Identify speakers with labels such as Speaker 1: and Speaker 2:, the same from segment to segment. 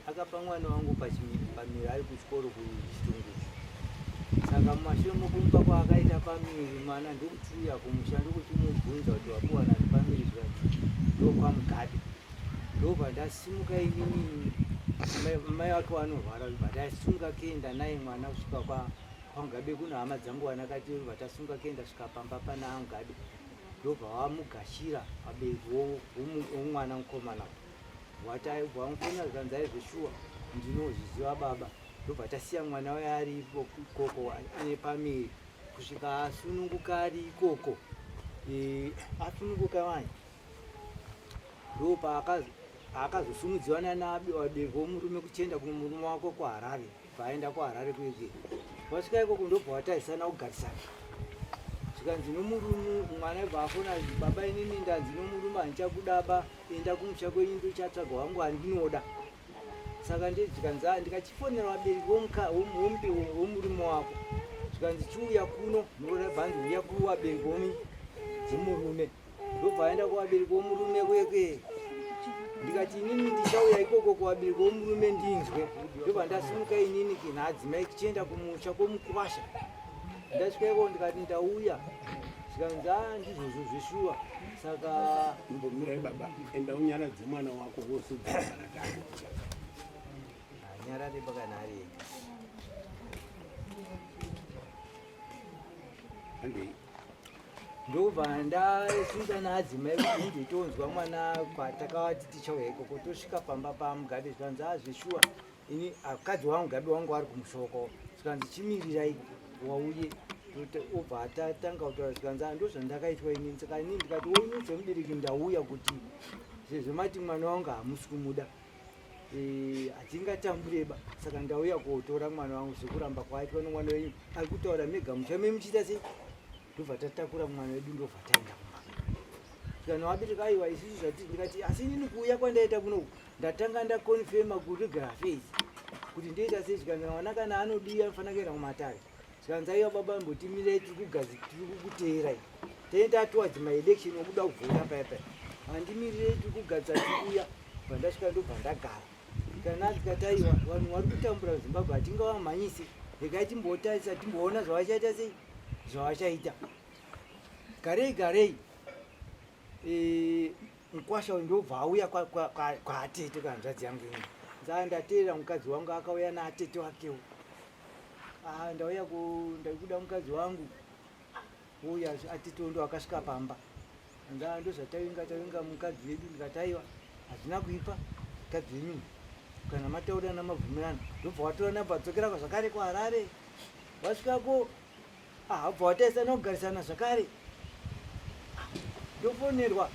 Speaker 1: akapa mwana wangu pamiri ari kuchikoro kuchitunguru. Saka mumashure mokumupa kwaakaita pamiri mwana ndokuchiuya kumusha ndokuchimubvunza kuti wapuwana pamiri zvati ndokwamugadi. Ndobva ndasimuka inini mai wake vanorwara bva tasimuka kuenda naye mwana kusvika kwaMugabe. Kuna hama dzangu vanakati bva tasimuka kuenda svika pamba pana Mugabe. Ndobva vamugashira abereki vomwana mukomana vamufona zvikanzi aizveshuwa ndinozviziva baba. Ndobva tasiya mwana waye ari ikoko ane pamiri kusvika asununguka ari ikoko. Asununguka wani ndopa akazosumudziwana navabereki vomurume kuchienda kumurume wako kuHarare. Vaenda kuHarare kweke vasvika ikoko ndobva vataisana kugarisana. Zvikanzi nomurume mwana ibva afona baba inini ndanzi nomurume handichakudaba, enda kumusha kwenyu ndochatsvaga wangu andinoda. Saka zvikanzi ndikachifonera vabereki vomurume wako. Zvikanzi chiuya kuno bhanzi uya kuvabereki vomurume. Ndobva aenda kuvabereki vomurume kweke. Ndikati inini ndichauya ikoko kuvabereki vomurume ndinzwe. Ndobva ndasimuka inini kinhadzimai kichienda kumusha kwomukwasha. Ndasvika ikoko ndikati ndauya. Zvikanzi ndizvozvo zveshuwa. Saka
Speaker 2: mbomirai baba, enda unyaradze mwana wako wose
Speaker 1: nyarare pakanhari
Speaker 2: handei.
Speaker 1: Ndobva ndasvika naadzimai kuti nditonzwa mwana kwatakavati tichauya ikoko. Tosvika pamba paMugabe. Zvikanzi zveshuwa ini akadzi waMugabe wangu ari kumushoko. Zvikanzi chimirirai wauye. Obva atatanga kutaura. Zvikanzi ndozvandakaitwa inini. Saka inini ndikati wenyu semubereki ndauya kuti sezvo mati mwana wangu hamusi kumuda hatingatambureba. Saka ndauya kotora mwana wangu sekuramba kwaitwa nomwana wenyu ari kutaura mega muchame muchiita sei. Ndobva tatakura mwana wedu ndobva taenda kumba. Kana vabereki aiwa isusu zvati ndikati asi inini kuuya kwandaita kuno ndatanga ndakonfema kuregara face kuti ndoita sei. Zvikanzi mwana kana anodiwa anofanira kuenda kumatare. Zvikanzi aiwa baba mbotimirai tiri kukuteerai. Taenda towards maelection okuda kuvhota paya. Handimirirei tiri kugadza tikuuya. Bva ndasvika ndobva ndagara. Kana ndikataiwa vanhu vari kutambura Zimbabwe hatingavamhanyisi. Regai timbotarisa timboona zvavachaita sei zvavachaita. Garei mukwasha uyu ndobva auya kwaatete kwanzvadzi yangu ini. Ndateerera mukadzi wangu akauya naatete wakewo. Ndauya ndaikuda mukadzi wangu. Uya atete ndo akasvika pamba. Ndozvatavinga mukadzi wedu ndikataiwa hazvina kuipa mukadzi wenyu kana mataura namabvumirano. Ndobva watora namba dzokera zvakare kuHarare. Wasvikako bva wataisana kugarisana zvakare. Ndofonerwa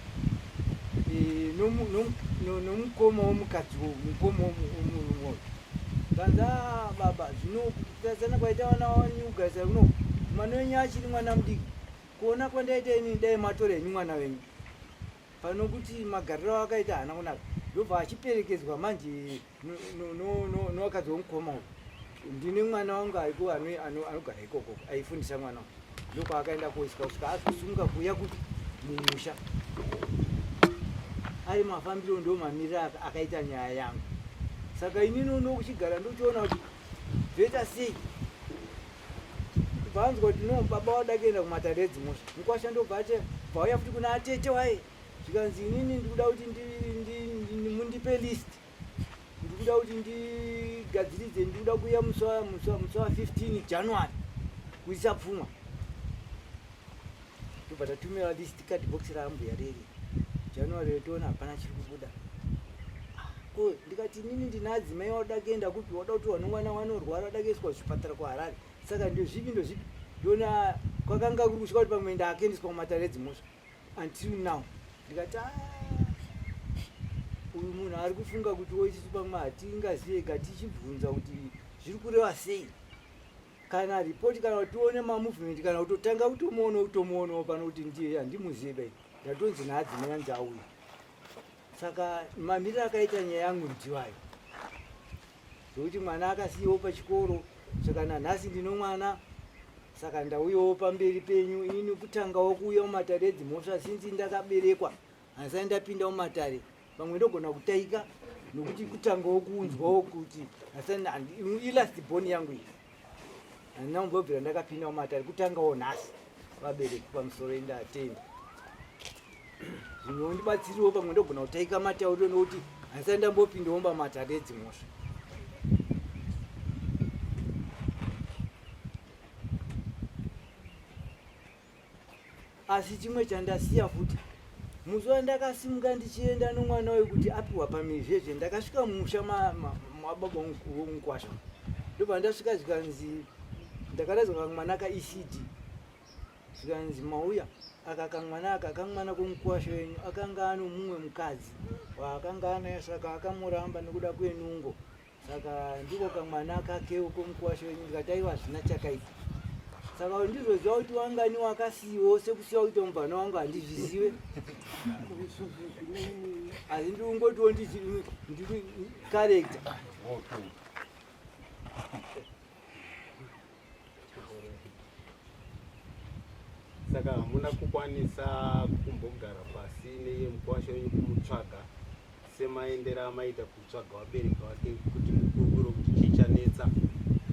Speaker 1: nomukoma womukadzi mukoma womurume. Zvikanzi baba zvino kutarisana kwaita vana wanyu kugarisana kuno mwana wenyu achiri mwana mudiki. Kuona kwandaita inini dai matora henyu mwana wenyu panokuti magariro akaita haana kunaka. Ndobva achiperekedzwa manje nowakadzi womukoma uyu. Ndine mwana wangu ariko anogara ikoko aifundisa mwana wangu. Ndokwaakaenda koiswa kusvika azosumuka kuuya kuti mumusha. Ari mafambiro ndo mamiriro akaita nyaya yangu. Saka inini ndokuchigara ndochiona kuti zvoita sei. Vanzwa kuti no baba wada kuenda kumatare edzimosha. Mukwasha ndobva vauya futi kuna atete waye. Zvikanzi inini ndikuda kuti mundipe list. Ndikuda kuti ndigadziridze ndikuda kuuya musi wa 15 January kuisa pfumwa. Ndobva tatumira list kadhibhokisi raambuya reri. January toona hapana chiri kubuda. Ndikati inini ndina adzimai wada kuenda kupi wada kuti mwana wanorwara wada kuiswa kuzvipatara kuHarare. Saka ndozvipi ndona kwakanga kuri kusvika kuti pamwe ndaakaendeswa kumatare edzimosha until now. Ndikati uyu munhu ari kufunga kuti isusu pamwe hatingaziyega tichibvunza kuti zviri kureva sei. Kana ripoti kana kuti tione mamuvhimenti kana kutotanga kutomoonawo pano kuti ndiye handimuzive bai ndatonzi naadzimai anzi auya. Saka mamiriro akaita nyaya yangu ndiwayo. Zvokuti mwana akasiyiwo pachikoro. Saka nanhasi ndino mwana. Saka ndauyawo pamberi penyu inini kutangawo kuuya mumatare edzimosha sinzi ndakaberekwa. Hasai ndapinda mumatare. Pamwe ndogona kutaika nokuti kutangawo kunzwawo kuti asana ilast boni yangu iyi handina kumbobvira ndakapinda mumatare kutangawo nhasi vabereki pamusoro endatenda zvimwe ndibatsiriwo pamwe ndogona kutaika matauriro nokuti handisati ndambopindawo pamatare edzimhosva. Asi chimwe chandasiya futi musi wandakasimuka ndichienda nomwana wekuti apiwa pamizhezhe ndakasvika mumusha mababa vomukwasha ndobva ndasvika zvikanzi ndakadazwa kamwana kaECD zvikanzi mauya aka kamwana aka kamwana komukwasha wenyu akanga ano mumwe mukadzi waakanga anaye saka akamuramba nekuda kwenungo saka ndiko kamwana kakewo komukwasha wenyu ndikati aiwa hazvina chakaita saka ndizoziva kuti wangani wakasiyiwo sekusiya kuita mubvana wangu handizvizive asi ndikungotiwo ndiri karekta.
Speaker 2: Saka hamuna kukwanisa kumbogara pasi neyemukwasha wenyu kumutsvaga semaendera maita kutsvaga vabereki vake kuti mukuru kuti chichanetsa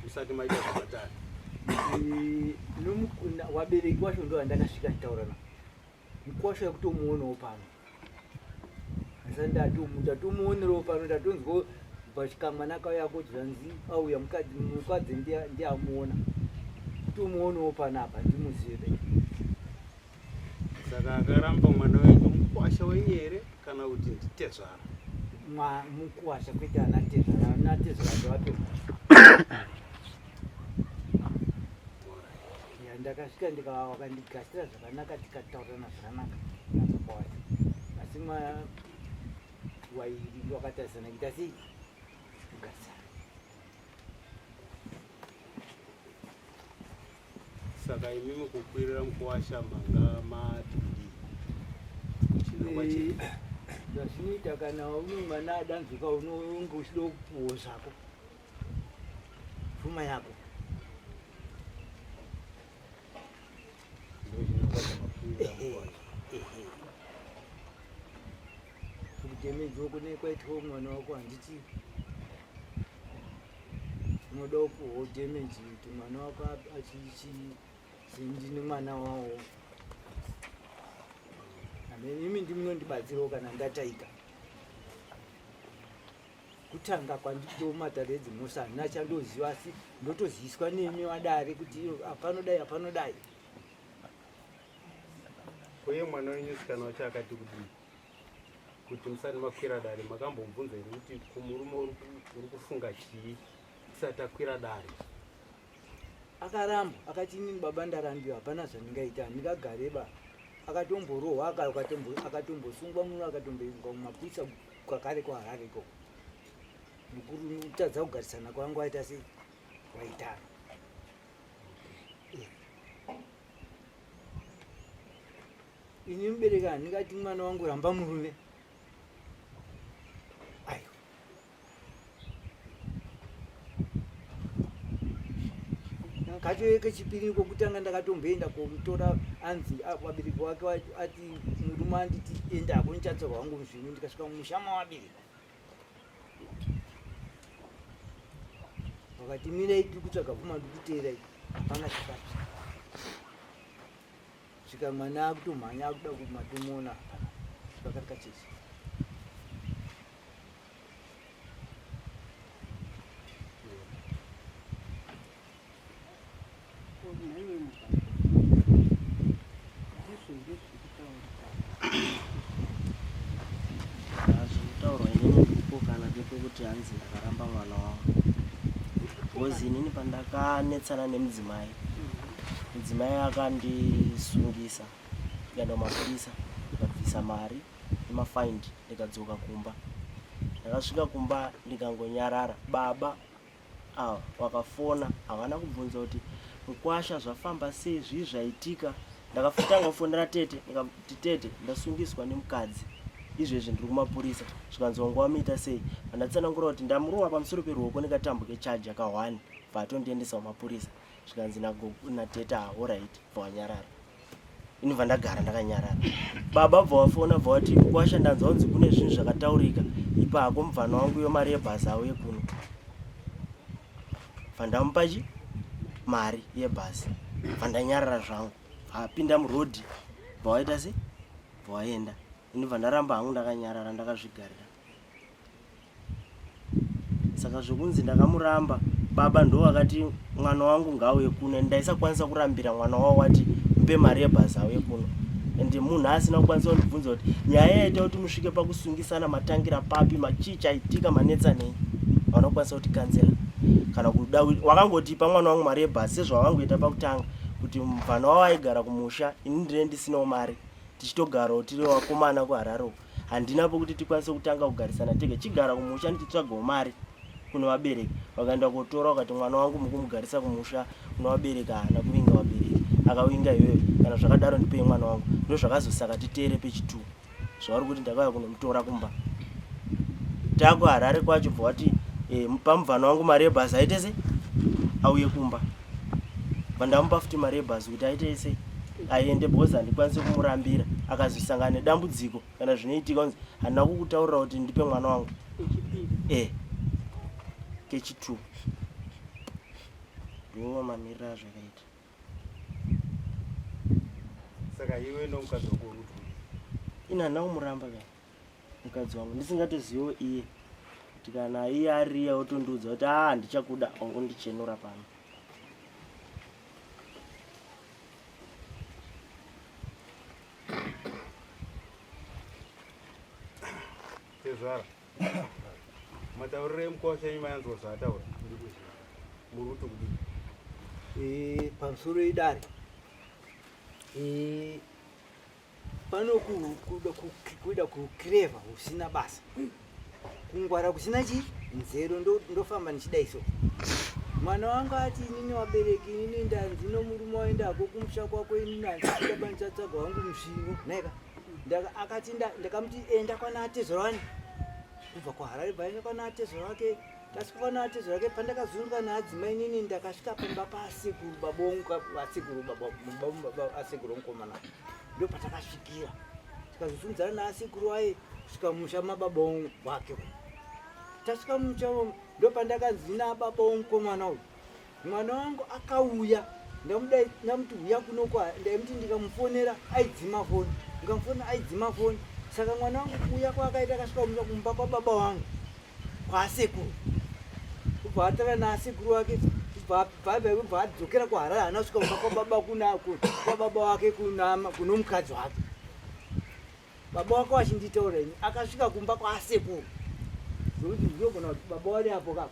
Speaker 2: musati maita zvabatana?
Speaker 1: Wabereki wacho ndo vandakasvika nditaurana mukwasha wekutomuonawo pano asi ndatomuonerewo pano ndatonzwa pachikamwana kauya kuti zvanzi auya mukadzi ndiamuona kutomuonawo pano apa ndimuzive.
Speaker 2: Saka akaramba mwana wenyu mukwasha wenyu here kana kuti nditezvara?
Speaker 1: Mukwasha kwete anatezvara ndovapedza ndakasvika ndikavakandigashira zvakanaka tikataurana zvakanaka napakwasha asi wairi wakatarisana kuita sei kugarisana.
Speaker 2: Saka imimi kukwirira mukwasha manga madhiri
Speaker 1: zvazvinoita kana une mwana adanzvika unonge uchida kupuwo zvako pfuma yako kutemedziwo kune kwaitwa mwana wako handiti unoda kupuwa damage kuti mwana wako achindine mwana wawo imi ndimunondibatsirawo kana ndataika kutanga kwandito matare edzimhosva handina chandoziva asi ndotoziviswa nemi wadare kuti apanodai.
Speaker 2: Uye mwana wenyu sikana wacho akati kuti musati makwira dare makambomubvunza here kuti kumurume uri kufunga chii tisati akwira dare?
Speaker 1: Akaramba akati inini baba ndarambiwa hapana zvandingaita ndingagareba akatomborohwa akatombosungwa muno akatomboiswa mumapurisa kwakare kwaHarare ikoko mukuru utadza kugarisana kwangu waita sei waitana. Ini mubereki handingati mwana wangu ramba murume ayo kachoeke chipiri kokutanga ndakatomboenda komutora anzi vabereki wake ati murume anditi endako nichatsorwa wangu muzvinu ndikasvika mushama wabereki wakati mirai tiri kutsvaga pfuma ndikuteerai hapana chakati svika mwana akutomhanya akuda kumatomuona hapana vakati kachesi.
Speaker 3: Zvekutaurwa inini ndikukana kwekuti hanzi ndakaramba mwana wangu kozi inini pandakanetsana nemudzimai akandisungisa ndikaenda kumapurisa ndikabvisa mari nemafaindi ndikadzoka kumba. Ndakasvika kumba ndikangonyarara baba wakafona havana kubvunza kuti mukwasha zvafamba sei zvii zvaitika. Ndakafutanga kufonera tete ndikati tete ndasungiswa nemukadzi izvezvi ndiri kumapurisa zvikanzi wangu wamuita sei pandatsanangura kuti ndamurohwa pamusoro peruoko nekatambo kechaji aka1 bvatondiendesa kumapurisa zvikanzi natete alright bvawanyarara. Ini ndagara ndakanyarara baba bva wafona bva wati mukwasha ndanzwa kunzi kune zvinhu zvakataurika ipako mufana wangu yo mari yebhasi auye kuno fandamupachi mari yebhasi fandanyarara zvangu apinda murodhi bvawaita se bvawaenda ini bvandaramba hangu ndakanyarara ndakazvigarira. Saka zvokunzi ndakamuramba baba ndo akati mwana wangu ngauye kuno ndaisakwanisa kurambira mwana wao wati mpe mari yebhasi auye kuno ende munhu asina kukwanisa kundibvunza kuti nyaya yaita kuti musvike pakusungisana matangira papi machicha aitika manetsa nei vanokwanisa kuti kanzela kana kuda wakangotipa mwana wangu mari yebhasi sezvawangoita pakutanga kuti mufana wavo aigara kumusha ini ndine ndisinawo mari tichitogarawo tiri vakomana kuhararo handina pokuti tikwanise kutanga kugarisana tege chigara kumusha ndichitsvagawo mari kuno vabereki vakaenda kotora vakati mwana wangu mukumugarisa kumusha kuno vabereki haana kuvinga vabereki akawinga iyoyo kana zvakadaro ndipei mwana wangu ndo zvakazosaka titere pechitu zvavari kuti ndakauya kunomutora kumba takuharare kwacho bvawati pamuvhana wangu mari yebhasi aite se auye kumba vandamupa futi mari yebhasi kuti aite se aende bhozi handikwanise kumurambira akazosangana nedambudziko kana zvinoitika kunzi handina kukutaurira kuti ndipe mwana wangu kechitu ndo mamirira zvakaita.
Speaker 2: Saka iwe nomukadzi wako uri kuti
Speaker 3: ina handina kumuramba kai mukadzi wangu ndisingatoziviwo iye kuti kana iye ariya otondiudza kuti ndichakuda ongondichenura pano.
Speaker 2: Tezvara mataurire emukosha yenyu mayanzwa zvaataura muri kuti kudii
Speaker 1: pamusoro idare pano kuda kukireva usina basa kungwara kusina chi nzero ndofamba nichidaiso mwana wangu ati inini wabereki inini ndanzino murume waendako kumusha kwako inini handisaba ndichatsaga wangu musvingo naika akati ndakamuti enda kwana atezorani kubva kwaharare bvaenda kwana atezoro wake tasvika kwana atezoro wake pandakazunguka naadzimai inini ndakasvika pamba pasekuru babongu asekuru omukomana ndo patakasvikira tikazosumudzana naasekuru waye kusvika musha mababa wake tasvika musha ndo pandakanzi nababa womukomana uyu mwana wangu akauya ndamuti uya kunoko ndaimuti ndikamufonera aidzima foni ndikamufona aidzima foni saka mwana wangu kuuya kwaakaita akasvika musha kumba kwababa wangu kwaasekuru kubva atara naasekuru wake kubva adzokera kuharare haana kusvika kumba kwababa wake kuno mukadzi wake baba wake wachinditauraini akasvika kumba kwaasekuru zvokuti ndinogona kuti baba wari apo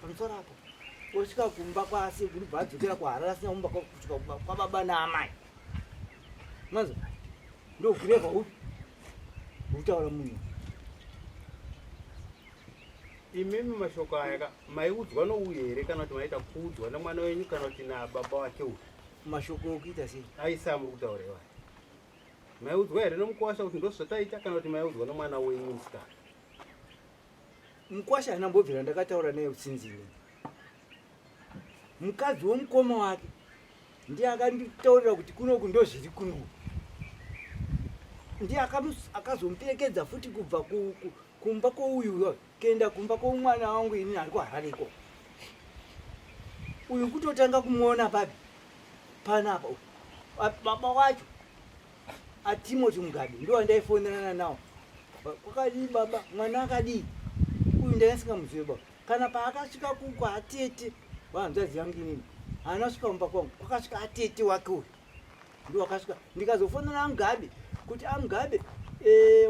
Speaker 1: pamusoro apo osvika kumba kwaasekuru bva adzokera kuharare asina kumba kusvika kumba kwababa naamai mazo ndokureva upi utaura munhu
Speaker 2: imimi mashoko aya maiudzwa nouye here kana kuti maita kuudzwa namwana wenyu kana kuti nababa wake uyu
Speaker 1: mashoko okuita sei
Speaker 2: aisa muri kutaureva maiudzwa here nomukwasha kuti ndozvataita kana kuti maiudzwa nomwana wenyu musikana
Speaker 1: mukwasha haana mbobvira ndakataura naye utsinzini mukadzi womukoma wake ndiye akanditaurira kuti kunoku ndo zviri kunoku ndiye akazomuperekedza futi kubva kumba kwouyu kuenda kumba kwomwana wangu ini ari kuharareko uyu kutotanga kumuona papi panapa baba wacho atimoti Mugabe ndo andaifonerana nawo kwakadii baba mwana akadii uyu ndaisingamuzivi baba kana paakasvika kwatete vanhanzvadzi yangu inini haana kusvika mumba kwangu kwakasvika atete wake uyu ndo akasvika ndikazofonera Mugabe kuti Mugabe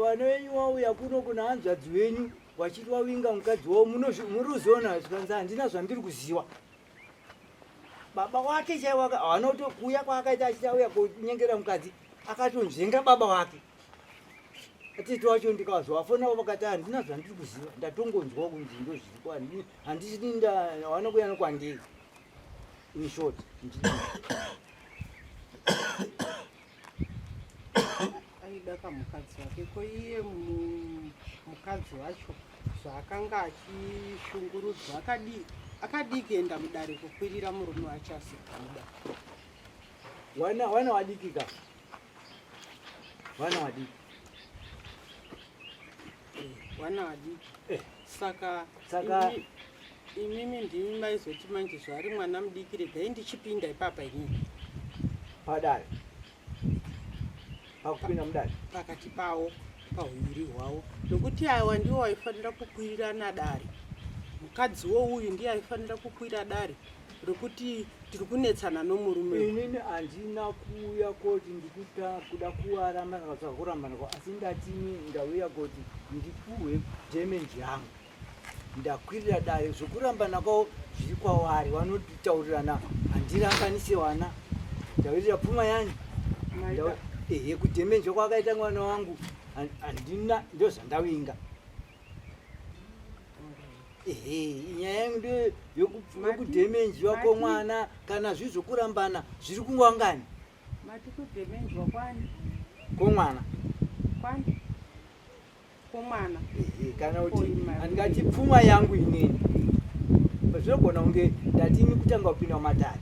Speaker 1: vana venyu wauya kuno kuna hanzvadzi venyu vachiti wawinga mukadzi wavo muruziona zvikanzi handina zvandiri kuziva baba wake chaiwaka haana kutokuya kwaakaita achiti auya kunyengera mukadzi akatonzvenga baba wake atete wacho ndikazovafona vakati handina zvandiri kuziva ndatongonzwa kunzi ndo zviri kwandii handisini hawana kuya nokwandii in short
Speaker 4: aida kamukadzi wake ko iye mukadzi wacho zvaakanga achishungurudzwa akadii kuenda mudare kukwirira murume wacho asikuda
Speaker 1: wana wadikika wana wadiki
Speaker 4: vana vadiki. Saka imimi ndimi maizoti manje zvari mwana mudiki regai ndichipinda ipapa inini
Speaker 1: padare pakupinda mudare
Speaker 4: pakati pavo pauviri hwavo, nokuti aiwa ndiwo waifanira kukwirirana dare. Mukadziwo uyu ndiye aifanira kukwira dare rokuti tiri kunetsana nomurume.
Speaker 1: inini handina kuuya koti kuda kuwarama saka kurambanako, asi ndatini ndauya koti ndipuhwe jemenji yangu ndakwirira dare. Zvokurambana kwavo zviri kwavari, vanotaurirana. Handirambanise wana, ndavirira pfuma yanyu ehe kudhemenja kwakaita mwana wangu handina, ndozvandavinga. Ehe, nyaya yangu ndeyokudhemenjiwa kwomwana, kana zviri zvokurambana zviri kungwangani
Speaker 4: Mati kudhemenjwa kwani
Speaker 1: kwomwana.
Speaker 4: kwani kwomwana.
Speaker 1: Ehe, kana kuti handingati pfuma yangu inini zvinogona kunge ndatini kutanga kupinda mumatare,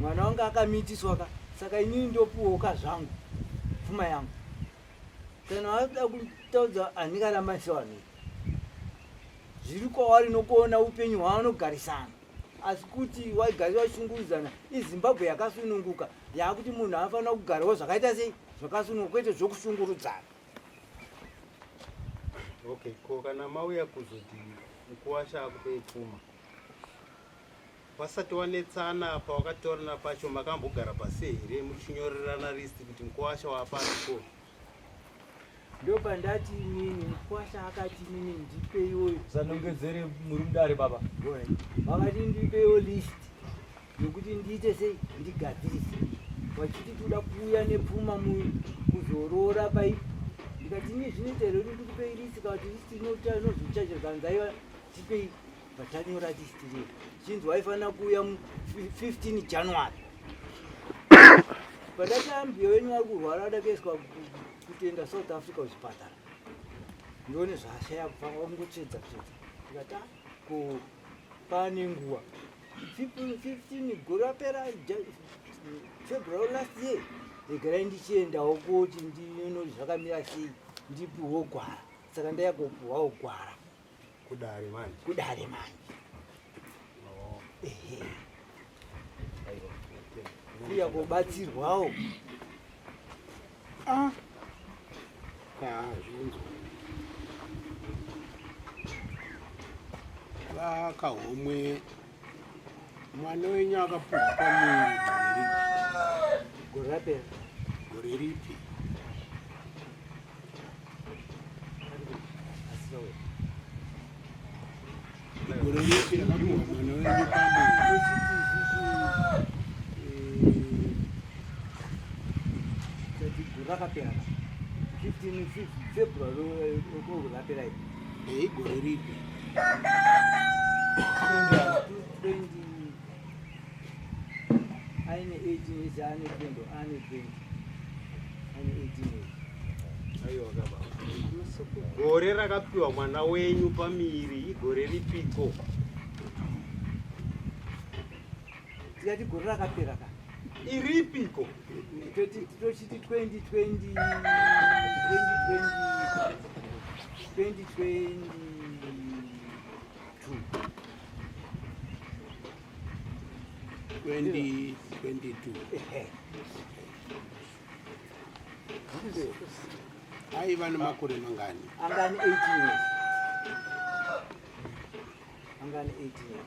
Speaker 1: mwana wangu akamitiswa saka inini ndopuhwoka zvangu pfuma yangu. Kana vaida kutaudza handingarambanisa vanhu zviri kwavari nokuona upenyu hwavanogarisana, asi kuti waigari vashungurudzana. iZimbabwe yakasununguka yaakuti munhu anofanira kugarawo zvakaita sei zvakasununguka, kwete zvokushungurudzana.
Speaker 2: Okay, ko kana mauya kuzoti mukuwasha akupei pfuma, pasati wanetsana pawakataurana pacho makambogara pasi here muchinyorerana listi kuti mukuwasha wapasiko?
Speaker 1: Ndopandati inini mukuwasha akati inini ndipeiwo
Speaker 5: zanongedzere muri mudare baba,
Speaker 1: vakati ndipeiwo list yokuti ndiite sei ndigadzirise. Vachiti toda kuuya nepfuma kuzorora paipo, ndikati ini zvinoita here kuti ndikupei list, kana kuti list inozochachirkanzaiva tipei. Vatanyora list rei chinzi waifanira kuuya mu15 January. Padati ambiyo wenyu vari kurwara vada kuiswa kutoenda South Africa kuchipatara, ndione zvashaya kupanga vamungotsvedza ndikati ko pane nguva 15 gore rapera February last year, regerai ndichiendawo kuti ndinoti zvakamira sei ndipiwo gwara. Saka ndayakopuhwawo gwara
Speaker 2: Kudare manje.
Speaker 1: kudare manje. Ehe, uya kubatsirwawo.
Speaker 6: Kazvinzo vakahomwe mwana wenyu akapuhwa pamuviri
Speaker 1: Gore rapera
Speaker 6: gore ripi? Gore ripi rakapuhwa mwana wenyu pamuviri?
Speaker 1: gore rakapera 15 February gore rapera
Speaker 6: Ei, gore ripi?
Speaker 1: 20 aine 18 years, ane 20, ane 18 years.
Speaker 2: Aiwa baba. Gore rakapiwa mwana wenyu pamiri igore ripiko?
Speaker 1: Tikati gore rakapera ka
Speaker 2: Iripiko?
Speaker 1: tochiti 2022 Ehe.
Speaker 6: aiva nemakore mangani?
Speaker 1: Angani 18 years. Angani 18 years.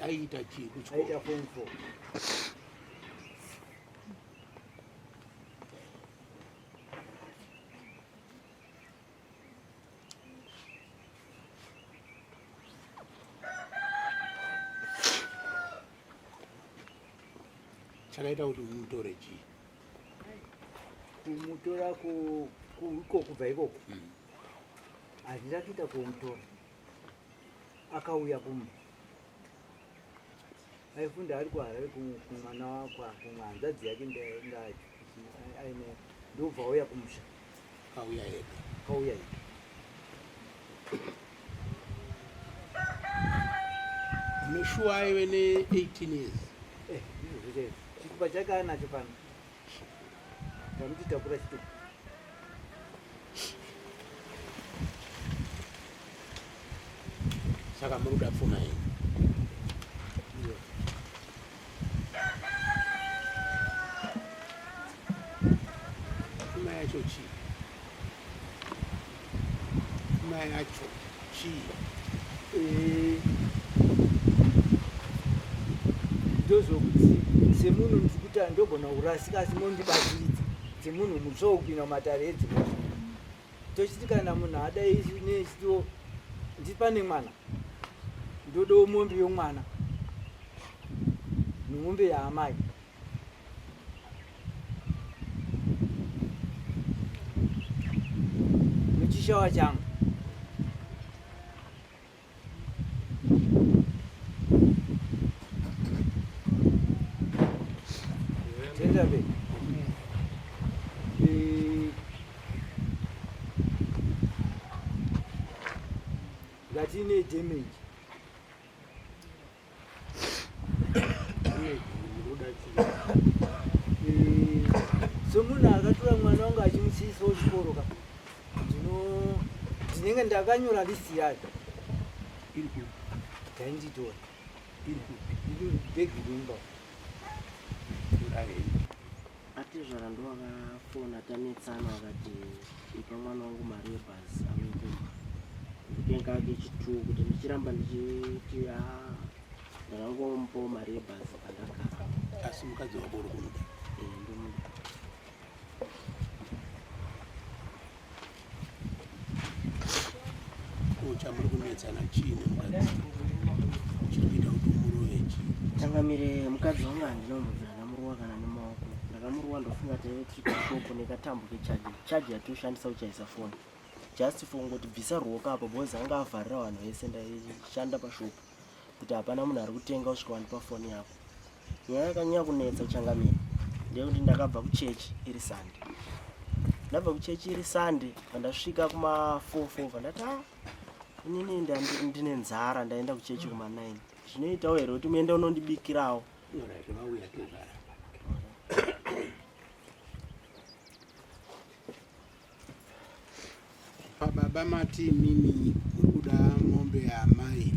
Speaker 6: aiita chii kuchikoro?
Speaker 1: Aita form 4.
Speaker 6: chakaita kuti mumutore chii?
Speaker 1: Kumutora iko kubva ikoko handina kuita kumutora. Akauya kumba aifunda ari kuHarare kumwana wakwa kumhanzadzi yake aine ndobva auya kumusha
Speaker 6: kauya ega?
Speaker 1: kauya ika.
Speaker 6: Meshuwa aive ne 18 years.
Speaker 1: Izvozvo chaivo chitupa chake anacho pano Pamuchitakura chituku.
Speaker 6: Saka muri kuda pfuma yenyu. Pfuma yacho chii? Pfuma yacho chii?
Speaker 1: Ndozvokuti semunhu ndikuti andogona kurasika asi mondibatsiridza semunhu mutsva kupinda mumatare edzimota. Tochiti kana munhu adai nechito ndipane mwana ndodawo mombe yomwana nemombe yaamai. Muchishawa changu tenda be ngatine damage semunhu akatora mwana wangu achimusiisawo chikoro ka ndinenge ndakanyora listi yayo tainditora bhegi rimba
Speaker 3: ati zvarando wakafona tanetsana wakati ipa mwana wangu mari yebhazi amikuma ndikutenga ake chituku kuti ndichiramba ndichiti ndakangomupawo mari yebhazi pandagara.
Speaker 6: Asi mukadzi wako uri kumuda?
Speaker 3: Ndomuda.
Speaker 6: Chamuri kunetsana chii nemukadzi? Chiri kuita kuti umurove chii?
Speaker 3: Tangamire mukadzi wangu handinombobvira ndamuruwa kana nemaoko. Ndakamuruwa ndofunga taive shopu nekatambo kechaji yatoshandisa kuchaisa foni. Just for kungoti bvisa ruoko apo bhozi anga avharira vanhu vese ndaishanda pashopu kuti hapana munhu ari kutenga kusvika wandipa foni yako. Nyaya yakanyanya kunetsa kuchangamira ndeyekuti ndakabva kuchechi iri sande. Ndabva kuchechi iri sande pandasvika kuma4 ndati inini ndine nzara ndaenda kuchechi kuma9. Zvinoitawo here kuti muende unondibikirawo.
Speaker 6: Zvavauya togara. Pababa mati mimi muri kuda mombe yaamai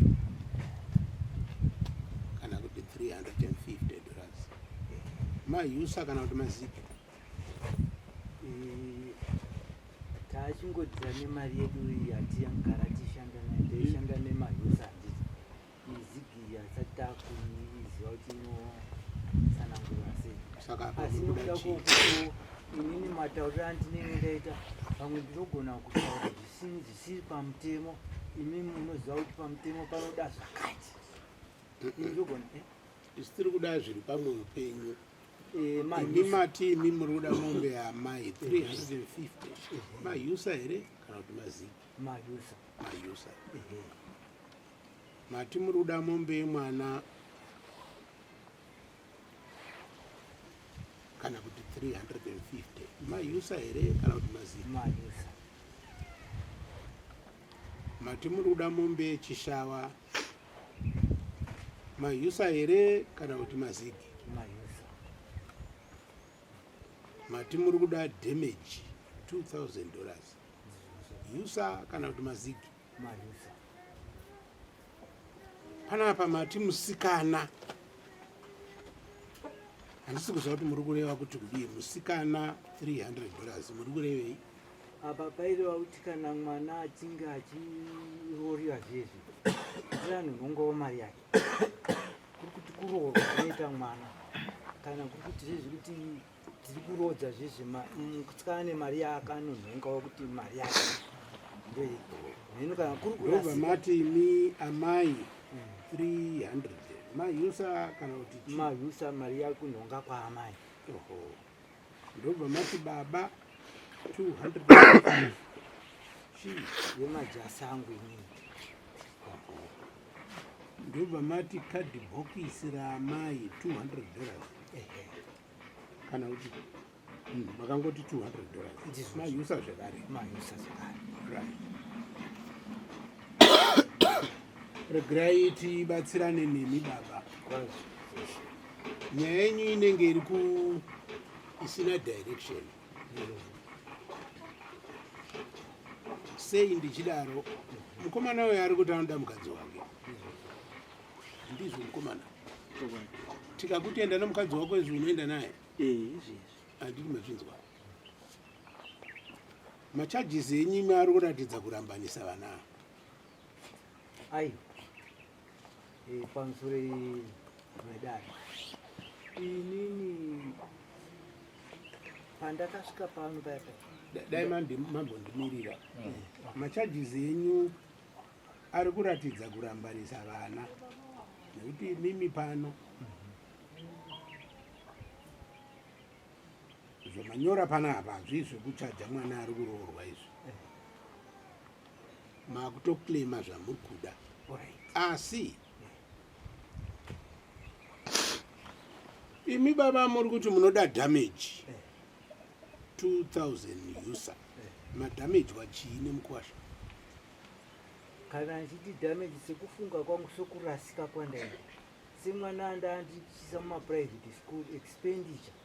Speaker 6: kana kuti $350. Mayusa kana kuti maziki?
Speaker 1: tachingodzira nemari yedu iyi hatiyagara tishanda nayo taishanda nemayusa handiti izigi yasati takuiziva kuti inotsanangurwa sei. Asi nokuda kwokuti inini matauriro andinenge ndaita pamwe ndinogona kutaura zvisiri pamutemo, imi munoziva kuti pamutemo panoda zvakati. Ndogona
Speaker 6: tiri kuda zviri pamwoyo penyu. Imi mati imi muri kuda mombe yaamai $350. Mayusa here kana kuti maziki? Mayusa. Mati muri kuda mombe yemwana kana kuti $350. Mayusa here kana kuti maziki? Mati muri kuda mombe yechishawa mayusa here kana kuti maziki? Mati muri kuda damage $2,000 yusa kana kuti maziki? Panapa mati musikana, handisi kuziva kuti muri kureva kuti kudii. Musikana $300 muri kurevei?
Speaker 1: Apa paireva kuti kana mwana achinge achiroriwa zvezvi zviranhu nongawo mari yake kuri kuti kuroorwa kunoita mwana kana kuri kuti zvezvi kuti tiri kurodza zvezvi musikana nemari yakanonhongawo kuti mari yake ndohino kana kuri
Speaker 6: kurova mati imi amai 300 mayusa kana kuti
Speaker 1: mayusa mari yakunhonga kwaamai.
Speaker 6: Ndobva mati baba 200
Speaker 1: yemajasi angu inini.
Speaker 6: Ndobva mati kadhibhokisi raamai $200 kana kuti makangoti $200 mayusa zvekare. Regai tibatsirane nemi baba. Nyaya yenyu inenge iri isina direction. sei ndichidaro mukomana uyo ari kuti anoda mukadzi wake ndizvo mukomana tikakuti enda nomukadzi wako izvi unoenda naye handiri mazvinzwa machajisi enyimi ari kuratidza kurambanisa vana
Speaker 1: ai pamusoro medari inini pandakasvika pano paya
Speaker 6: dai mambondimirira machajisi enyu ari kuratidza kurambanisa vana nekuti mimi pano zvomanyora panapa hazvizvo kuchaja mwana ari kuroorwa izvi makutoklema zvamuri kuda asi imi baba muri kuti munoda damage 2000 user madamage wachiine mukwasha
Speaker 1: kana ndichiti damage sekufunga kwangu sokurasika kwandaita semwana ndandichisa mumaprivate school expenditure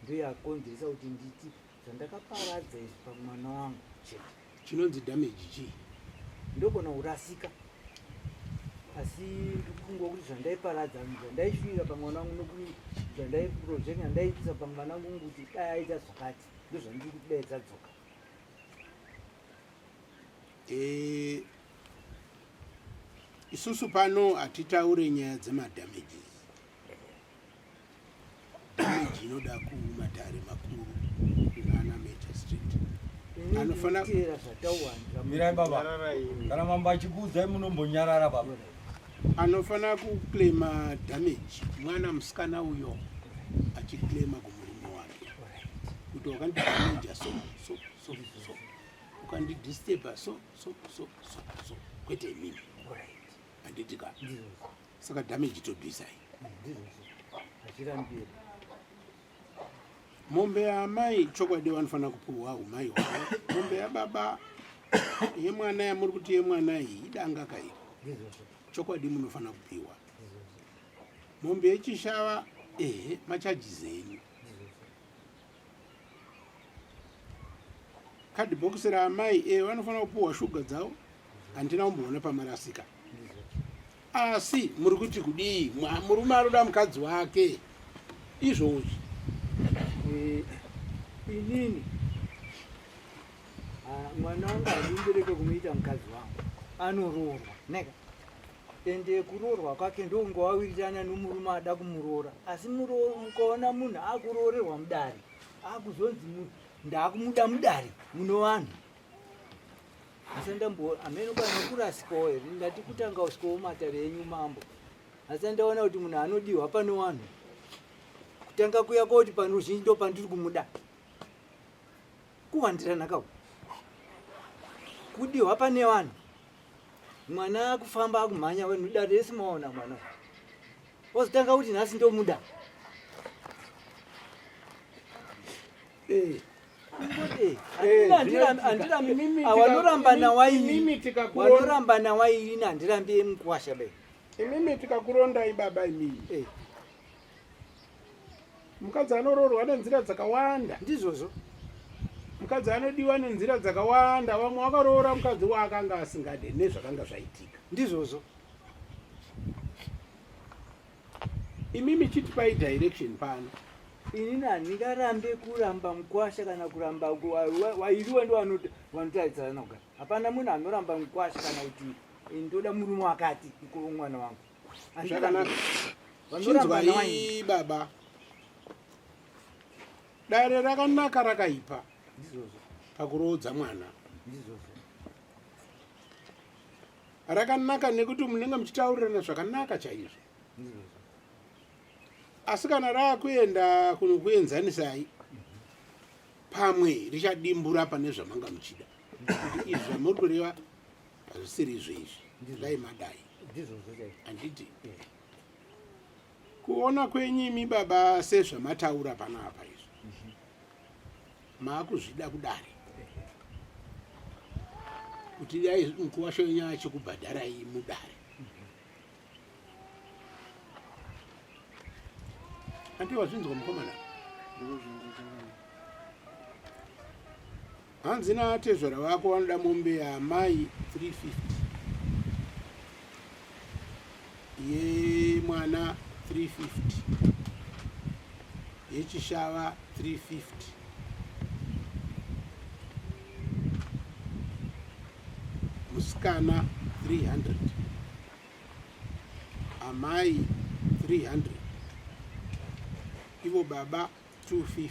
Speaker 1: ndoyakonzeresa kuti nditi zvandakaparadza izvi pamwana wangu chete
Speaker 6: chinonzi damage chii
Speaker 1: ndogona kurasika asi ndikungo kuti zvandaiparadza zvandaishuvira pamwana wangu nokuti zvandaiproject andaiitisa pamwana wangu kuti dai aita zvakati ndozvandiri kuti dai dzadzoka
Speaker 6: isusu pano hatitaure nyaya dzemadamages damage inoda kumadhare makuru kunana major street
Speaker 1: inofanira zvatauwanza
Speaker 5: mirai baba kana mambo achikuudzai munombonyarara baba
Speaker 6: anofana kuklema damage mwana musikana uyo achiklema kumurume wake kuti wakandidamaja so ukandidisturba so kwete mimi handitika saka damage todwisai
Speaker 1: achirambira
Speaker 6: mombe yamai chokwadi vanofana kupuhwa umai wavo mombe yababa yemwana yamuri kuti yemwana iyi idanga kairi chokwadi munofana kupiwa mombe yechishava machajizi enyu kadhibhokisi raamai vanofana kupuhwa shuga dzavo handina kumboona pamarasika asi muri kuti kudii murume anoda mukadzi wake izvozvi
Speaker 1: inini mwana wangu handimbereke kumuita mukadzi wangu anoroorwa neka ende kuroorwa kwake ndongowawirirana nomurume ada kumuroora asi mukaona munhu akuroorerwa mudare akuzonzi ndakumuda mudare muno vanhu asandamboamenokana kurasikawo here ndati kutanga usikawo matare enyu mambo asi andaona kuti munhu anodiwa pano vanhu kutanga kuya kwauti pano ruzhinji ndo pandiri kumuda kuwandiranaka kudiwa pane vanhu mwana akufamba akumhanya wenhu dare rese maona mwana ozotanga kuti nhasi ndomuda wanorambana waini handirambi mukwasha be
Speaker 6: imimi tikakurondai baba imimi mukadzi anoroorwa nenzira dzakawanda
Speaker 1: ndizvozvo
Speaker 6: mukadzi anodiwa nenzira dzakawanda vamwe vakaroora mukadzi waakanga asingade nezvakanga zvaitika
Speaker 1: ndizvozvo
Speaker 6: imimi chitipai direction pano
Speaker 1: inini handingarambe kuramba mukwasha kana kuramba wairiwa ndo vanotaidzana kugara hapana munhu anoramba mukwasha kana kuti ndoda murume wakati ikuru mwana wangu
Speaker 6: zvakanaka chinzwai baba dare rakanaka rakaipa
Speaker 1: ndizvozvo
Speaker 6: pakuroodza mwana
Speaker 1: ndizvozvo
Speaker 6: rakanaka nekuti munenge muchitaurirana zvakanaka chaizvo asi kana raakuenda kunokuenzanisai pamwe richadimbura pane zvamanga muchida kuti izvi zvamuri kureva hazvisiri izvoizvi dai madai handiti kuona kwenyimi baba sezvamataura panapa izvi maakuzvida kudare kuti dai mukuwasho wenyu achikubhadharai mudare anti wazvinzwa mukomana hanzi natezvera vako vanoda mombe yamai 350 yemwana 350 yechishava 350 musikana 300 amai 300 ivo baba 250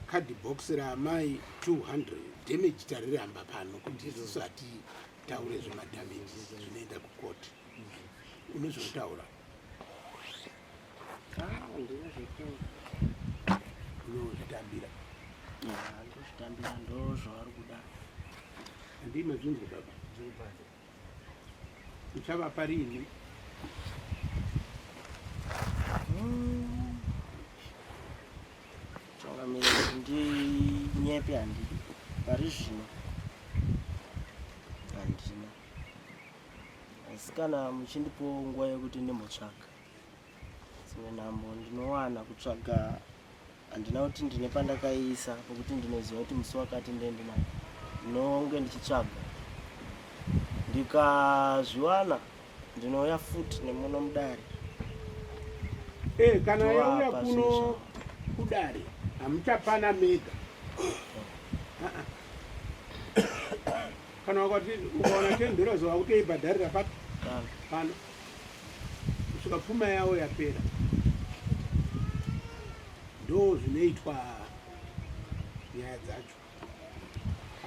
Speaker 6: kadhibhokisi raamai 200 damage tariramba pano kuti isusu hatitaure zvemadhameji zvinoenda kukoti unozvotaura unozvitambira
Speaker 3: ndozvitambira ndo zvavari kuda.
Speaker 6: handii mazvinzwa baba uchava parini
Speaker 3: changamira kuti ndinyepe handi pari zvino handina, asi kana muchindipo nguva yekuti ndimbotsvaga dzimwe nhambo ndinowana kutsvaga. Handina kuti ndine pandakaisa pokuti ndinoziva kuti musi wakati ndendinayo ndinonge ndichitsvaga, ndikazviwana ndinouya futi nemuno mudare.
Speaker 6: kana yauya kuno kudare hamuchapana mega. Kana wakati ukaona $10 wakutoibhadharira pano kusvika pfuma yavo yapera. Ndo zvinoitwa nyaya dzacho.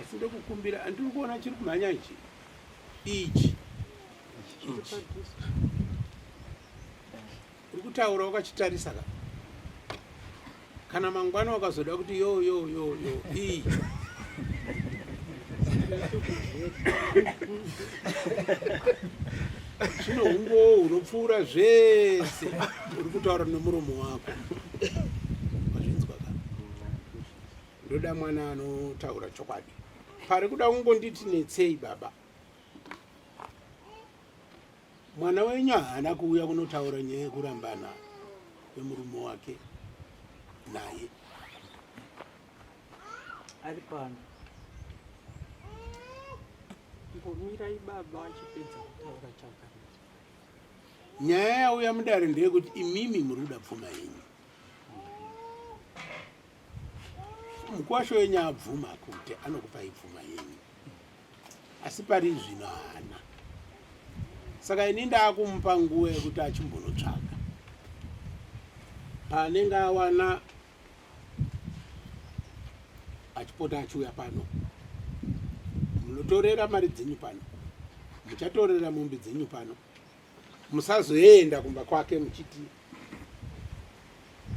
Speaker 6: Asi ndikukumbira handiri kuona chiri kumhanya ichi uri kutaura wakachitarisa ka kana mangwana wakazoda kuti yo iyi zvino hungo unopfuura zvese uri kutaura nemuromo wako wazvinzwa ka. Ndoda mwana anotaura chokwadi. Pari kuda kungonditi netsei baba, mwana wenyu haana kuuya kunotaura nyaya yekurambana kwemurume wake naye.
Speaker 1: ari pano
Speaker 4: mbomirai baba wachipedza kutaura chakanaka.
Speaker 6: Nyaya yauya mudare ndeyekuti imimi muri kuda pfuma yenyu. Mukwasho wenyu abvuma kuti anokupai pfuma yenyu, asi pari zvino haana. Saka ini ndakumupa nguva yekuti achimbonotsvaga paanenge awana achipota achiuya pano. Munotorera mari dzenyu pano, muchatorera mombe dzenyu pano. Musazoenda kumba kwake muchiti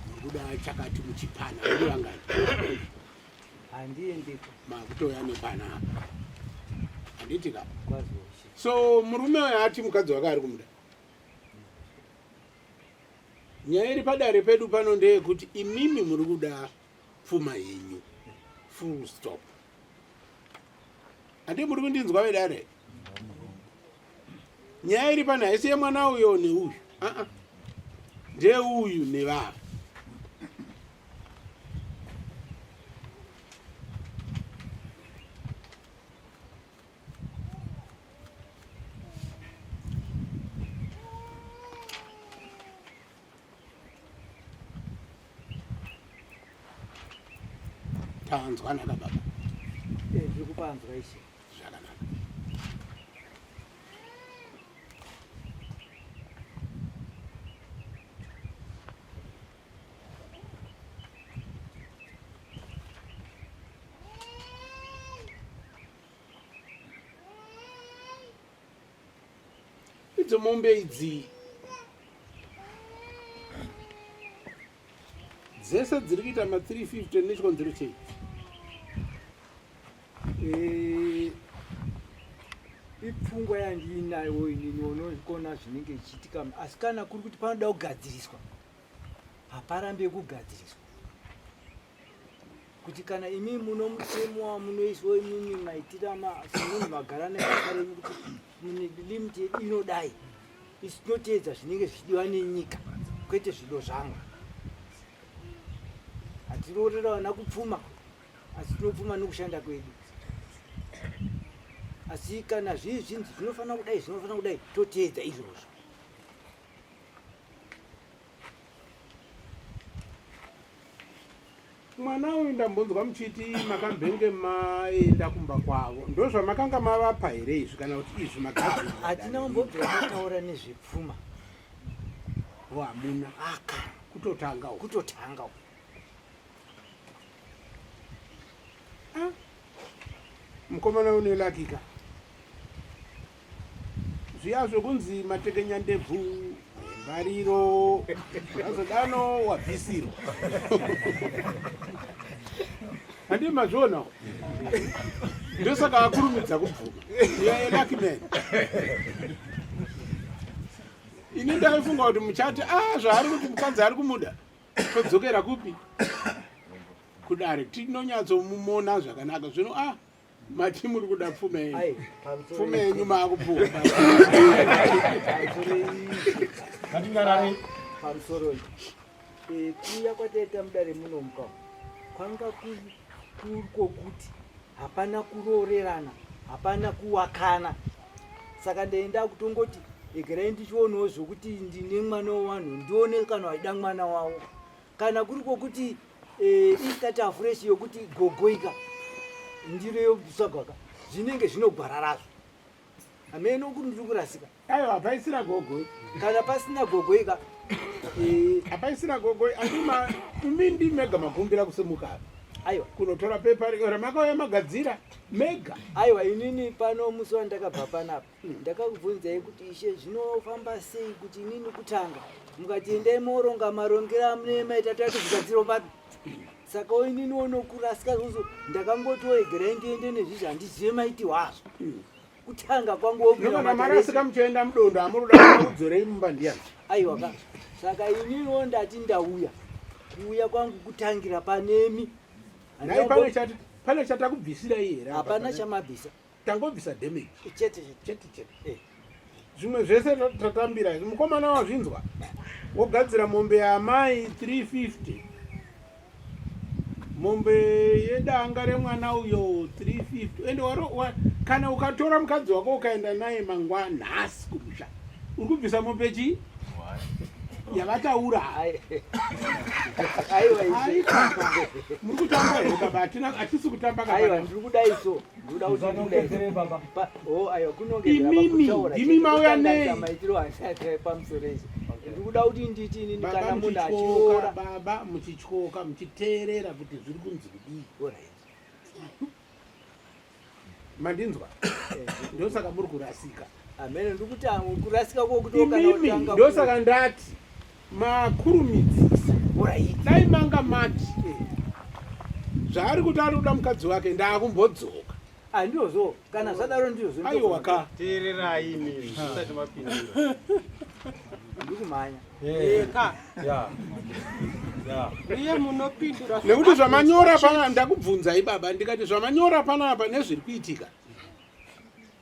Speaker 6: muri kuda chakati muchipana. Muri vangani?
Speaker 1: handiendiko
Speaker 6: Makutoya nepana apa handiti ka.
Speaker 1: kwazoshe
Speaker 6: So murume uyu ati mukadzi wake ari kumuda. Nyaya iri padare pedu pano ndeyekuti imimi muri kuda pfuma yenyu, full stop. Handi muri kundinzwa vedare? Nyaya iri pano haisi yemwana uyo neuyu, ndeuyu nevava. Tanzwanaka baba.
Speaker 1: ndiri kupanzwa ishe.
Speaker 6: Zvakanaka. Idzo mombe idzi dzese dziri kuita ma350 nechikonzero chei?
Speaker 1: ipfungwa yandiinayo inini unokona zvinenge ichiitika, asi kana kuri kuti panoda kugadziriswa haparambe kugadziriswa. Kuti kana imi muno mutemo munoiswa imimi maitira munhu magara nekare kuti limit yedu inodai isinoteedza zvinenge zvichidiwa nenyika, kwete zvido zvangu. Hatirorera vana kupfuma asi tinopfuma nokushanda kwedu. Asi kana zvinhu zvinofana kudai toteedza izvozvo.
Speaker 6: Mwana uyu ndambonzwa muchiti makambenge maenda kumba kwavo, ndozvamakanga mavapa here izvi kana kuti izvi makadzi?
Speaker 1: Hatina kumbobvira mataura nezvepfuma.
Speaker 6: Hamuna
Speaker 1: Aka
Speaker 6: kutotanga. Mukomana unelakika zviya zvokunzi matekenya ndebvu mbariro azodano wabvisirwa handi mazvionawo ndosaka akurumidza kubvuma lucky man. Ini ndaifunga kuti muchati zvaari kuti mukadzi ari kumuda todzokera kupi kudare tinonyatsomumona zvakanaka zvino mati muri kuda pfuma yenyu maakupfuwa
Speaker 1: pamusoro kuuya kwataita mudare munomuka kwanga kurikokuti hapana kurorerana, hapana kuwakana. Saka ndaenda kutongoti egerai ndichionewo zvokuti ndine mwana wavanhu ndione kana waida mwana wavo, kana kuri kwokuti ikatafureshi yokuti gogoika ndiro yobvisagwaka zvinenge zvinogwara razvo. Hameno kuti ndiri kurasika.
Speaker 6: Aiwa hapaisina gogoi.
Speaker 1: Kana pasina gogoika
Speaker 6: hapaisina gogoi. Imi ndimega makumbira kusemuka.
Speaker 1: Aiwa
Speaker 6: kunotora pepa ramakauya magadzira mega.
Speaker 1: Aiwa inini pano musi wandakabva panapa ndakakubvunzai kuti ishe zvinofamba sei kuti inini kutanga mukati endai moronga marongera mune maita tatu kugadzira papi. Saka inini wonokurasika zuzu ndakangotoegerai ndiende nezvizvi handizive maiti wazvo. Kutanga kwangu
Speaker 6: wokana marasika muchienda mudondo amuroda kudzorei mumba ndiyani.
Speaker 1: Aiwa ka. Saka inini wondati ndauya kuuya kwangu kutangira panemi.
Speaker 6: Nai pane chatakubvisira here?
Speaker 1: Hapana chamabvisa.
Speaker 6: Tangobvisa damage.
Speaker 1: Chete.
Speaker 6: Zvimwe zvese tatambira izvi mukomana wazvinzwa wogadzira mombe yamai 350, mombe yedanga remwana uyo 350, ende kana ukatora mukadzi wako ukaenda naye mangwa nhasi kumusha uri kubvisa mombe chii yavataura. Muri kutamba here baba? Hatisi kutamba
Speaker 1: ka. Aiwa ndiri kudai so. Ndoda kuti ndidai baba. Aiwa kunongera
Speaker 6: bakutaura. Imi mauya nei?
Speaker 1: Maitiro ashate pamusoro izvi. Ndiri kuda kuti nditi inini kana munhu achiora
Speaker 6: baba muchityoka muchiteerera kuti zviri kunzi kudii. Mandinzwa? Ndosaka muri kurasika.
Speaker 1: Amene ndiri kuti kurasika kwokutoka kana
Speaker 6: utanga. Ndosaka ndati makurumidzisa dai manga mati zvaari kuti ari kuda mukadzi wake ndaakumbodzoka.
Speaker 1: Ndiozo kana zvadaro ndiozo.
Speaker 6: Aiwa ka
Speaker 2: teererai ini zvisati mapindura
Speaker 1: ndiri kumhanya
Speaker 4: ka iye munopindura
Speaker 6: nekuti zvamanyora panapa. Ndakubvunzai baba ndikati zvamanyora panapa nezviri kuitika.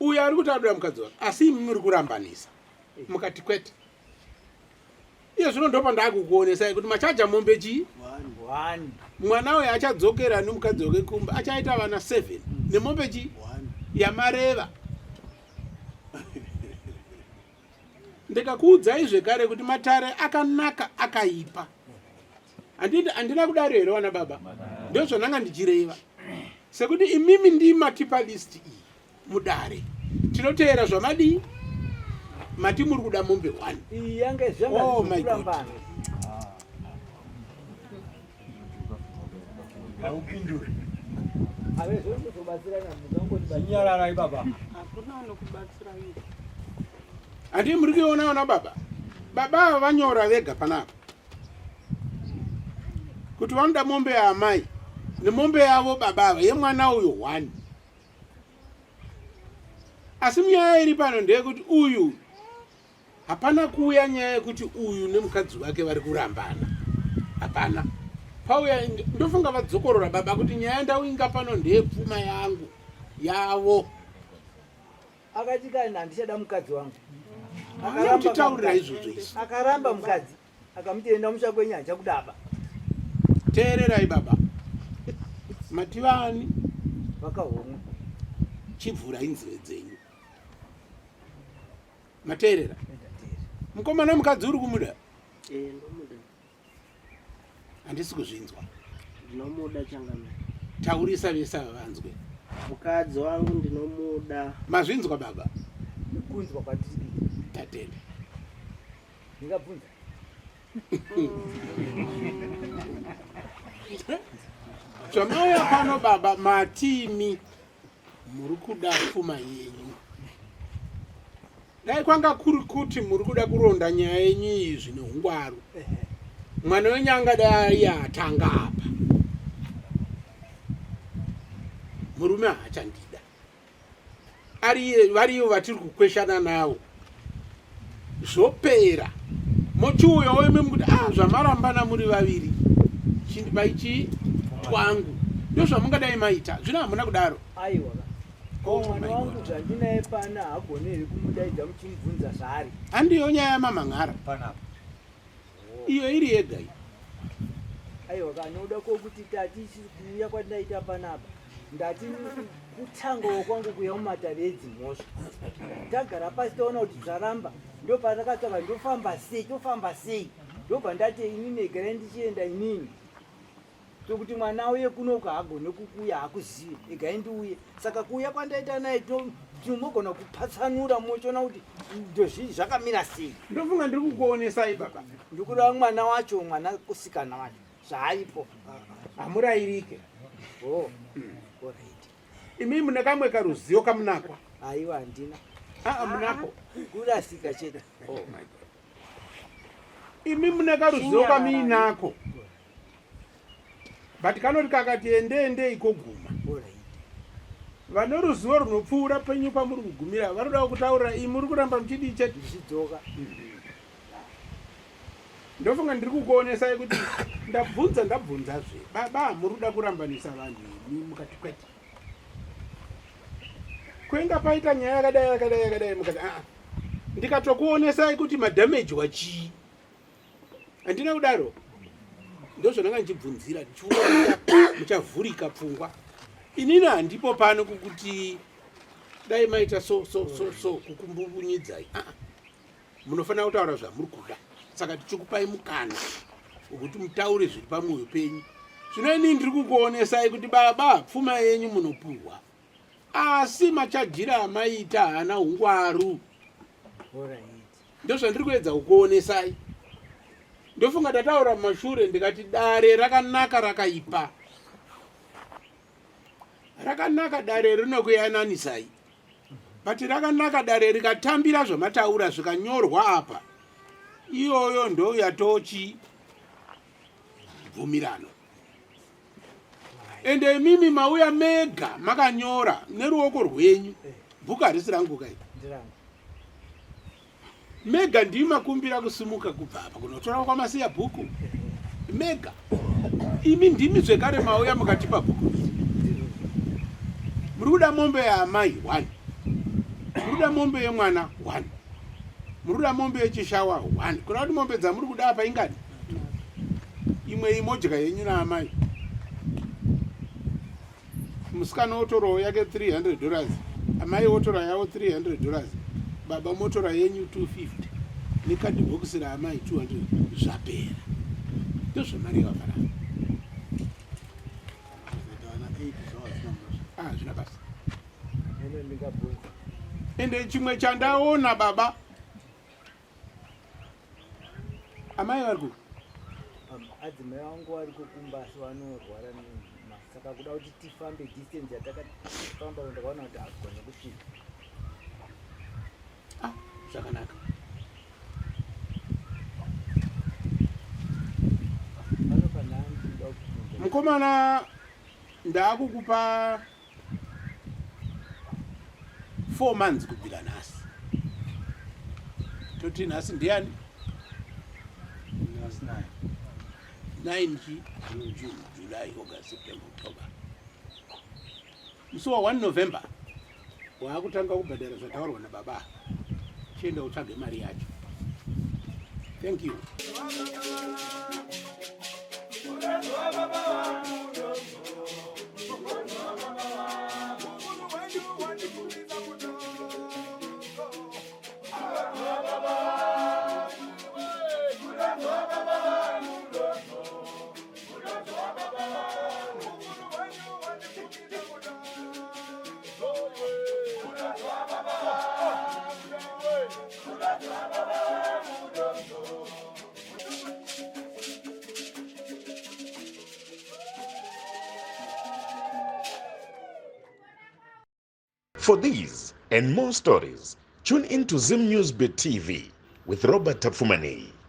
Speaker 6: Uyu ari kuti adoda mukadzi wake asi imi muri kurambanisa mukati kwete. Iyo zvino ndopa ndakukuonesai kuti machaja mombe chii mwana uyu achadzokera nomukadzi wake kumba achaita vana 7 nemombe chii yamareva. Ndikakuudzai zvekare kuti matare akanaka akaipa. Handina kudaro here wana baba? Ndio zvonanga ndichireva sekuti imimi ndimatipa list iyi mudare tinoteera zvamadii mati muri kuda mombe 1.
Speaker 1: Iyange zvanga
Speaker 6: zvikurambana.
Speaker 5: Haupinduri.
Speaker 1: Ave zvongo kubatsirana muzangoti
Speaker 5: banyararai baba.
Speaker 4: Hakuna anokubatsira iwe.
Speaker 6: Handi muri kuona wana baba? Baba vanyora vega panapa. Kuti vanoda mombe yaamai nemombe yavo baba yemwana uyu 1. Asi nyaya iri pano ndeyekuti uyu hapana kuuya nyaya yekuti uyu nemukadzi wake vari kurambana. Hapana. Pauya ndofunga vadzokorora baba kuti nyaya ndauinga pano ndeyepfuma yangu yavo.
Speaker 1: Akati kana handichada mukadzi wangu.
Speaker 6: Akaramba izvozvo izvi.
Speaker 1: Akaramba mukadzi akamutenda musha kwenyanja kudaba.
Speaker 6: Teererai baba. mativani
Speaker 1: vakahomwe
Speaker 6: chivhurai nzeve dzenyu mateerera
Speaker 1: endatera
Speaker 6: mukomana mukadzi uri kumuda
Speaker 3: ndomuda
Speaker 6: handisi kuzvinzwa
Speaker 3: ndinomuda changamire
Speaker 6: taurisa vese ava vanzwe
Speaker 3: mukadzi wangu ndinomuda
Speaker 6: mazvinzwa baba
Speaker 1: nekunzwa kwatiri
Speaker 6: tatende
Speaker 1: ndingabvunza
Speaker 6: zvamauya pano baba matimi muri kuda pfuma yenyu dai kwanga kuri kuti muri kuda kuronda nyaya yenyu izvi neungwaru mwana wenyu angadai atanga apa murume haachandida variyo vatiri kukweshana navo zvopera mochiuyawo ime mukuti zvamarambana muri vaviri chindipai chi kwangu ndo zvamungadai maita zvino hamuna kudaro
Speaker 1: aiwa mwana wangu zvandinaye pana hagoneri kumudaidza muchimubvunza zvari
Speaker 6: handiyo nyaya yamamhan'ara
Speaker 5: panapa
Speaker 6: iyo iri yega iyi
Speaker 1: aiwa kanoda kokuti tati kuuya kwandinaita panapa ndati kutangawo kwangu kuya mumatare edzimhosva tagara pasi taona kuti zvaramba ndo pandakatsvaka tofamba sei ndobva ndati ini negara ndichienda inini tokuti mwana uye kunoku haagone kukuya hakuzivi egai ndiuye saka kuuya kwandaita naye tinomogona kupatsanura mochiona kuti ndozvii zvakamira sei
Speaker 6: ndofunga ndiri kukuonesai baba
Speaker 1: ndikuda mwana wacho mwana kusikana wacho zvaaipo
Speaker 6: hamurayirike
Speaker 1: oraiti
Speaker 6: imi mune kamwe karuzivo kamunako
Speaker 1: aiwa handina
Speaker 6: munako
Speaker 1: kurasika chete
Speaker 6: imi mune karuzivo kamuinako but kanoti kakati ende ikoguma
Speaker 1: oraiti
Speaker 6: vane ruzivo runopfuura penyu pamuri kugumira varodawo kutaurira imi muri kuramba muchidii chete
Speaker 1: ndichidzoka
Speaker 6: ndofunga ndiri kukuonesai kuti ndabvunzazve baba muri kuda kurambanisa vanhu imi mukati kwete kwenga paita nyaya yakadai mukati ndikatokuonesai kuti madhameji wachii handina kudaro ndozvonanga ndichibvunzira ndichiona muchavhurika pfungwa inini handipo pano kukuti dai maita so kukumbunyidzai munofanira kutaura zvamuri kuda saka tichikupai mukana wekuti mutaure zviri pamwoyo penyu zvino inini ndiri kukuonesai kuti baba pfuma yenyu munopuhwa asi machadhira amaita haana ungwaru ndozvandiri kuedza kukuonesai ndofunga ndataura mumashure ndikati dare rakanaka rakaipa rakanaka dare rinokuyananisai but rakanaka dare rikatambira zvamataura zvikanyorwa apa iyoyo ndo yatochi bvumirano ende mimi mauya mega makanyora neruoko rwenyu bhuku harisi rangu kai mega ndimakumbira kusimuka kubva apa kunotora kwamasiya bhuku mega imi ndimi zvekare mauya mukatipa bhuku muri kuda mombe yaamai 1 muri kuda mombe yemwana 1 muri kuda mombe yechishawa 1 kuna kuti mombe dzamuri kuda apa ingani imwe imodya yenyu naamai musikana otorawo yake $300 amai otora yavo $300 baba motora yenyu 250 nekadhibhokisi raamai 200 zvapera ndozvamari yavafara zvina basa ende chimwe chandaona baba amai vari ku
Speaker 1: adzimai vangu vari kukumbasi vanorwara saka kuda kuti tifambe distance yatakafamba ndakaona kuti agone kusvika
Speaker 6: zvakanaka mukomana ndaakukupa 4 months kubvira nhasi toti nhasi ndiani 9 June, July, August, September, October. Musi wa 1 November waakutanga kubhadhara zvataurwa nababa chienda utsvage mari yacho. Thank you.
Speaker 7: For these and more stories, tune in to Zim Newsbeat TV with Robert Tafumani.